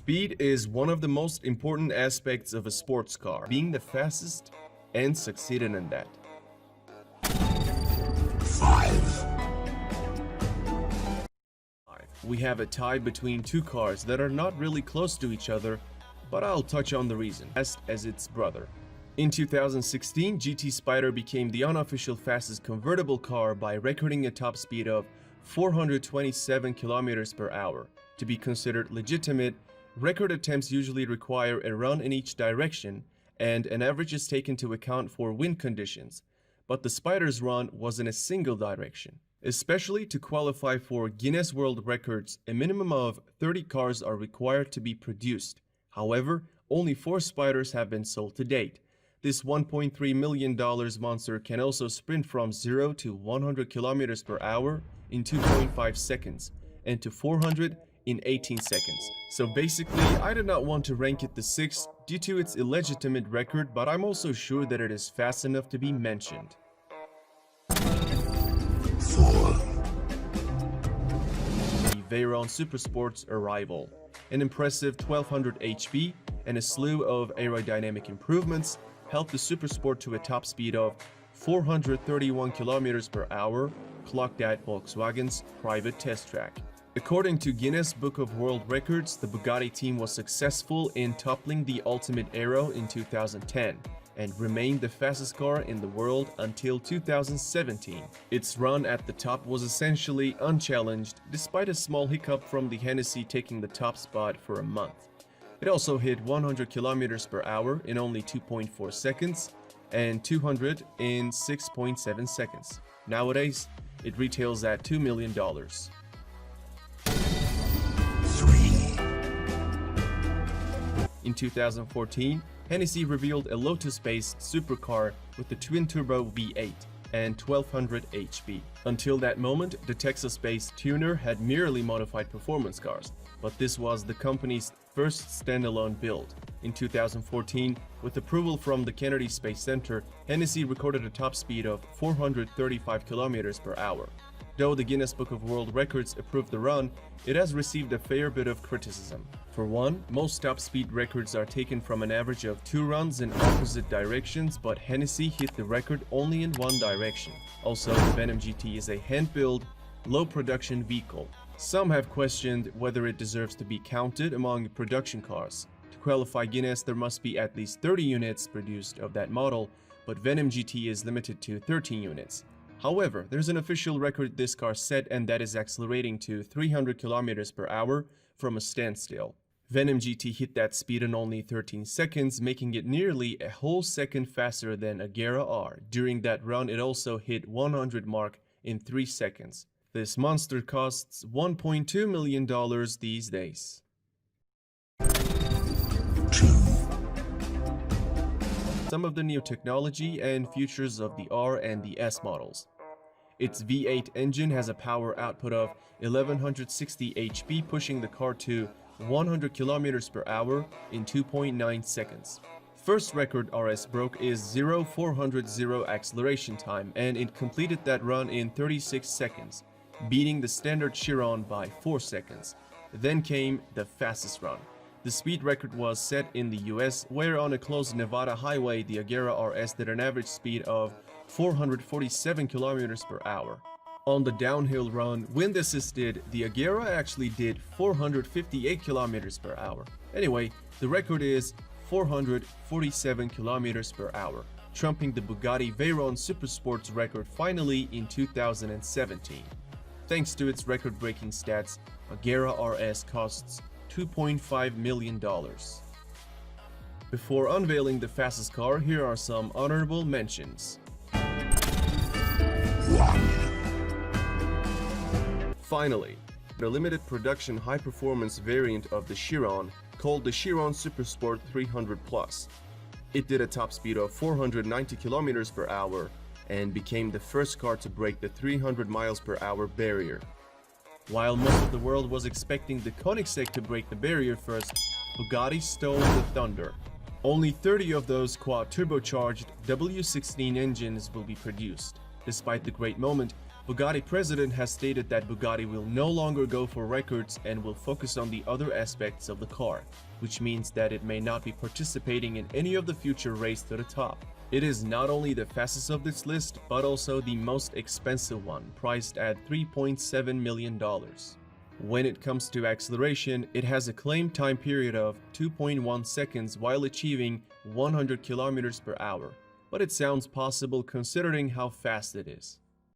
Speed is one of the most important aspects of a sports car, being the fastest and succeeding in that. 5. We have a tie between two cars that are not really close to each other, but I'll touch on the reason, as its brother. In 2016, GT Spider became the unofficial fastest convertible car by recording a top speed of 427 kilometers per hour. To be considered legitimate, record attempts usually require a run in each direction, and an average is taken into account for wind conditions. But the Spider's run was in a single direction. Especially to qualify for Guinness World Records, a minimum of 30 cars are required to be produced. However, only 4 Spiders have been sold to date. This $1.3 million monster can also sprint from 0 to 100 kilometers per hour in 2.5 seconds and to 400 in 18 seconds. So basically, I did not want to rank it the 6th due to its illegitimate record, but I'm also sure that it is fast enough to be mentioned. 4. The Veyron Supersport's arrival. An impressive 1200 HP and a slew of aerodynamic improvements helped the Supersport to a top speed of 431 kilometers per hour, clocked at Volkswagen's private test track. According to Guinness Book of World Records, the Bugatti team was successful in toppling the Ultimate Aero in 2010 and remained the fastest car in the world until 2017. Its run at the top was essentially unchallenged, despite a small hiccup from the Hennessy taking the top spot for a month. It also hit 100 kilometers per hour in only 2.4 seconds and 200 in 6.7 seconds. Nowadays, it retails at $2 million. 3. In 2014, Hennessy revealed a Lotus-based supercar with the twin-turbo V8 and 1200 HP. Until that moment, the Texas-based tuner had merely modified performance cars, but this was the company's first standalone build. In 2014, with approval from the Kennedy Space Center, Hennessy recorded a top speed of 435 kilometers per hour. Though the Guinness Book of World Records approved the run, it has received a fair bit of criticism. For one, most top speed records are taken from an average of 2 runs in opposite directions, but Hennessy hit the record only in one direction. Also, the Venom GT is a hand-built, low-production vehicle. Some have questioned whether it deserves to be counted among production cars. To qualify Guinness, there must be at least 30 units produced of that model, but Venom GT is limited to 13 units. However, there's an official record this car set, and that is accelerating to 300 kilometers per hour from a standstill. Venom GT hit that speed in only 13 seconds, making it nearly a whole second faster than Agera R. During that run, it also hit 100 mark in 3 seconds. This monster costs $1.2 million these days. 2. Some of the new technology and features of the R and the S models. Its V8 engine has a power output of 1160 HP, pushing the car to 100 kilometers per hour in 2.9 seconds. First record RS broke is 0-400 acceleration time, and it completed that run in 36 seconds, beating the standard Chiron by 4 seconds. Then came the fastest run. The speed record was set in the US, where on a closed Nevada highway, the Agera RS did an average speed of 447 kilometers per hour. On the downhill run, wind assisted, the Agera actually did 458 kilometers per hour. Anyway, the record is 447 kilometers per hour, trumping the Bugatti Veyron Supersport's record finally in 2017. Thanks to its record-breaking stats, Agera RS costs $2.5 million. Before unveiling the fastest car, here are some honorable mentions. 1. Finally, the limited production high-performance variant of the Chiron, called the Chiron Supersport 300 Plus. It did a top speed of 490 kilometers per hour and became the first car to break the 300 miles per hour barrier. While most of the world was expecting the Koenigsegg to break the barrier first, Bugatti stole the thunder. Only 30 of those quad-turbocharged W16 engines will be produced. Despite the great moment, Bugatti president has stated that Bugatti will no longer go for records and will focus on the other aspects of the car, which means that it may not be participating in any of the future race to the top. It is not only the fastest of this list, but also the most expensive one, priced at $3.7 million. When it comes to acceleration, it has a claimed time period of 2.1 seconds while achieving 100 km per hour, but it sounds possible considering how fast it is.